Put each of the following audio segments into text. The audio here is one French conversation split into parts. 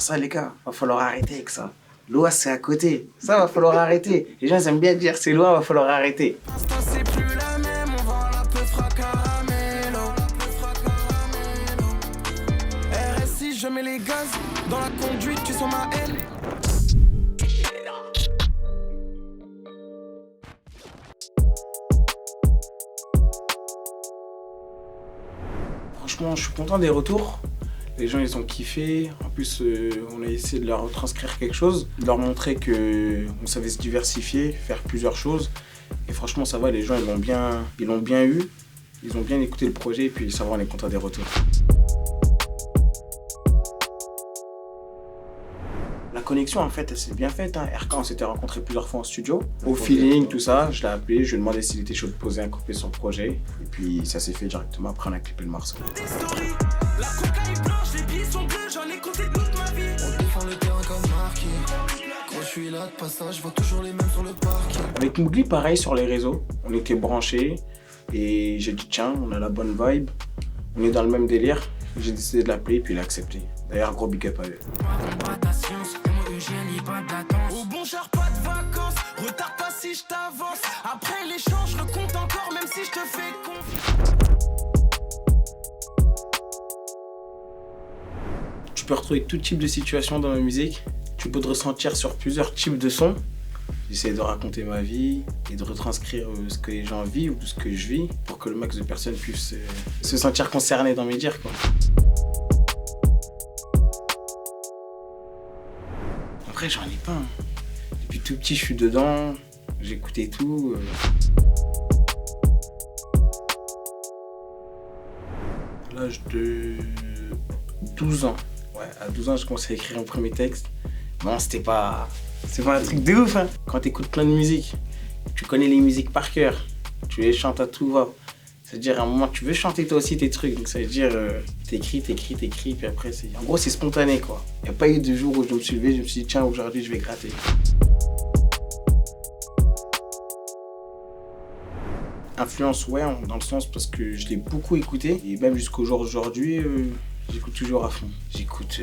ça, les gars, va falloir arrêter avec ça. L'OAS, c'est à côté. Ça, va falloir arrêter. Les gens, ils aiment bien dire c'est loin, va falloir arrêter. C'est plus la même, on vend la peu fracaramello. RSI, je mets les gaz dans la conduite, tu sens ma haine. Franchement, je suis content des retours. Les gens, ils ont kiffé. En plus, on a essayé de leur retranscrire quelque chose, de leur montrer qu'on savait se diversifier, faire plusieurs choses. Et franchement, ça va, les gens, ils l'ont bien eu. Ils ont bien écouté le projet et puis ça va, on est content des retours. La connexion, en fait, elle s'est bien faite. RK, on s'était rencontrés plusieurs fois en studio. Au feeling, tout ça, je l'ai appelé, je lui ai demandé s'il était chaud de poser un couplet sur le projet. Et puis ça s'est fait directement, après on a clippé le morceau. La cocaïne blanche, les billets sont bleus, j'en ai compté toute ma vie. On défend le terrain comme marqué. Quand je suis là de passage, je vois toujours les mêmes sur le parking. Avec Mowgli, pareil sur les réseaux. On était branchés et j'ai dit tiens, on a la bonne vibe, on est dans le même délire. J'ai décidé de l'appeler et puis il a accepté. D'ailleurs, gros big up à eux. Au bon genre, pas de vacances, retarde pas si je t'avance. Après l'échange, je recompte encore, même si je te fais confiance. Tu peux retrouver tout type de situation dans ma musique. Tu peux te ressentir sur plusieurs types de sons. J'essaie de raconter ma vie et de retranscrire ce que les gens vivent ou ce que je vis pour que le max de personnes puissent se sentir concernées dans mes dires, quoi. Après, j'en ai pas. Depuis tout petit, je suis dedans. J'écoutais tout. À l'âge de 12 ans. Ouais, à 12 ans, j'ai commencé à écrire mon premier texte. Bon, c'est pas un truc de ouf, hein. Quand t'écoutes plein de musique, tu connais les musiques par cœur, tu les chantes à tout va. C'est-à-dire, à un moment, tu veux chanter toi aussi tes trucs. Donc, ça veut dire, t'écris, puis après, en gros, c'est spontané, quoi. Il n'y a pas eu de jour où je me suis levé, je me suis dit, tiens, aujourd'hui, je vais gratter. Influence, ouais, dans le sens parce que je l'ai beaucoup écouté. Et même jusqu'au jour d'aujourd'hui, j'écoute toujours à fond. J'écoute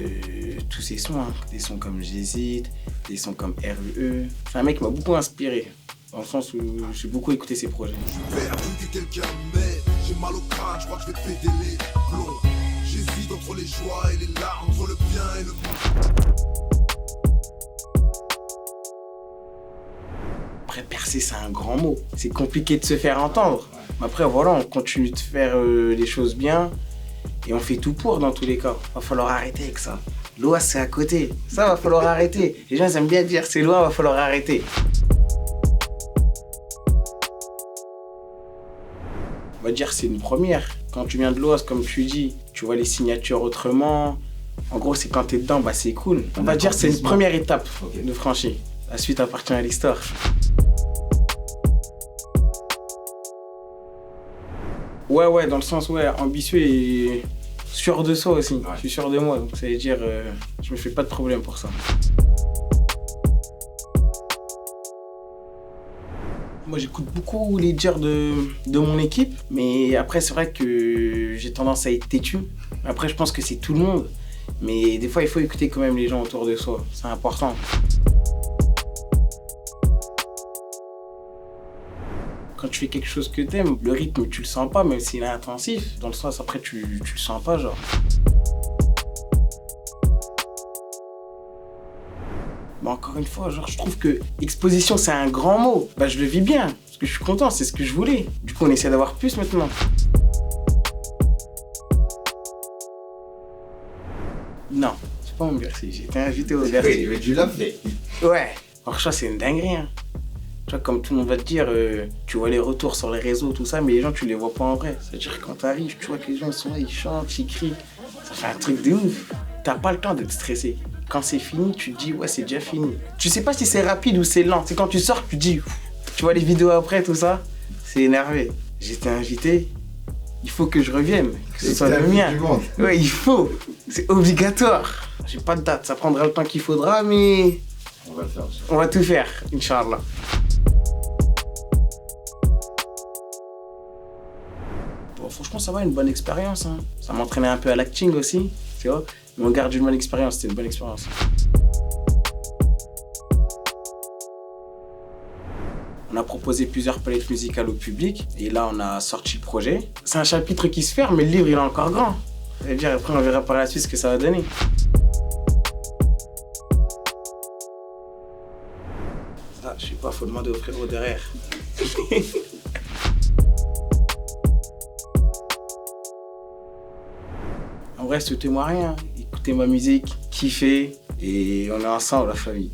tous ces sons, hein. Des sons comme J'hésite, des sons comme RUE. C'est un mec qui m'a beaucoup inspiré. Dans le sens où j'ai beaucoup écouté ses projets. Je vais inviter quelqu'un, mais j'ai mal au crâne, je crois que je vais péter les plombs. J'hésite entre les joies et les larmes, entre le bien et le mal. Après, percer, c'est un grand mot. C'est compliqué de se faire entendre. Mais après, voilà, on continue de faire les choses bien et on fait tout pour dans tous les cas. Va falloir arrêter avec ça. L'OAS, c'est à côté. Ça, va falloir arrêter. Les gens, ils aiment bien dire c'est loin, va falloir arrêter. On va dire c'est une première. Quand tu viens de l'OAS, comme tu dis, tu vois les signatures autrement. En gros, c'est quand t'es dedans, bah c'est cool. On va dire c'est une première étape de franchie. La suite appartient à l'histoire. Ouais, dans le sens, ambitieux et sûr de soi aussi. Ouais. Je suis sûr de moi, donc ça veut dire je me fais pas de problème pour ça. Moi, j'écoute beaucoup les dires de mon équipe, mais après, c'est vrai que j'ai tendance à être têtu. Après, je pense que c'est tout le monde, mais des fois, il faut écouter quand même les gens autour de soi. C'est important. Quand tu fais quelque chose que t'aimes, le rythme, tu le sens pas, même s'il est intensif. Dans le sens, après, tu le sens pas, genre. Mais encore une fois, genre, je trouve que exposition, c'est un grand mot. Bah, je le vis bien, parce que je suis content, c'est ce que je voulais. Du coup, on essaie d'avoir plus maintenant. Non, c'est pas mon Bercy, j'ai été invité au Bercy. Mais tu l'as fait. Ouais, franchement, c'est une dinguerie, hein. Tu vois, comme tout le monde va te dire, tu vois les retours sur les réseaux, tout ça, mais les gens, tu les vois pas en vrai. C'est-à-dire, quand t'arrives, tu vois que les gens sont là, ils chantent, ils crient. Ça fait un truc de ouf. T'as pas le temps de te stresser. Quand c'est fini, tu te dis, ouais, c'est déjà fini. Tu sais pas si c'est rapide ou c'est lent. C'est quand tu sors, tu te dis, tu vois les vidéos après, tout ça, c'est énervé. J'étais invité, il faut que je revienne, que ce soit le mien. Ouais, il faut. C'est obligatoire. J'ai pas de date, ça prendra le temps qu'il faudra, mais On va le faire. on va tout faire, Inch'Allah. Bon, franchement, ça va, une bonne expérience, hein. Ça m'entraînait un peu à l'acting aussi, tu vois. Mais on garde une bonne expérience, c'était une bonne expérience. On a proposé plusieurs palettes musicales au public et là on a sorti le projet. C'est un chapitre qui se ferme mais le livre il est encore grand. Ça veut dire après on verra par la suite ce que ça va donner. Ça, je sais pas, faut demander au frérot derrière. En vrai, souhaitez-moi rien. Écoutez ma musique, kiffez et on est ensemble la famille.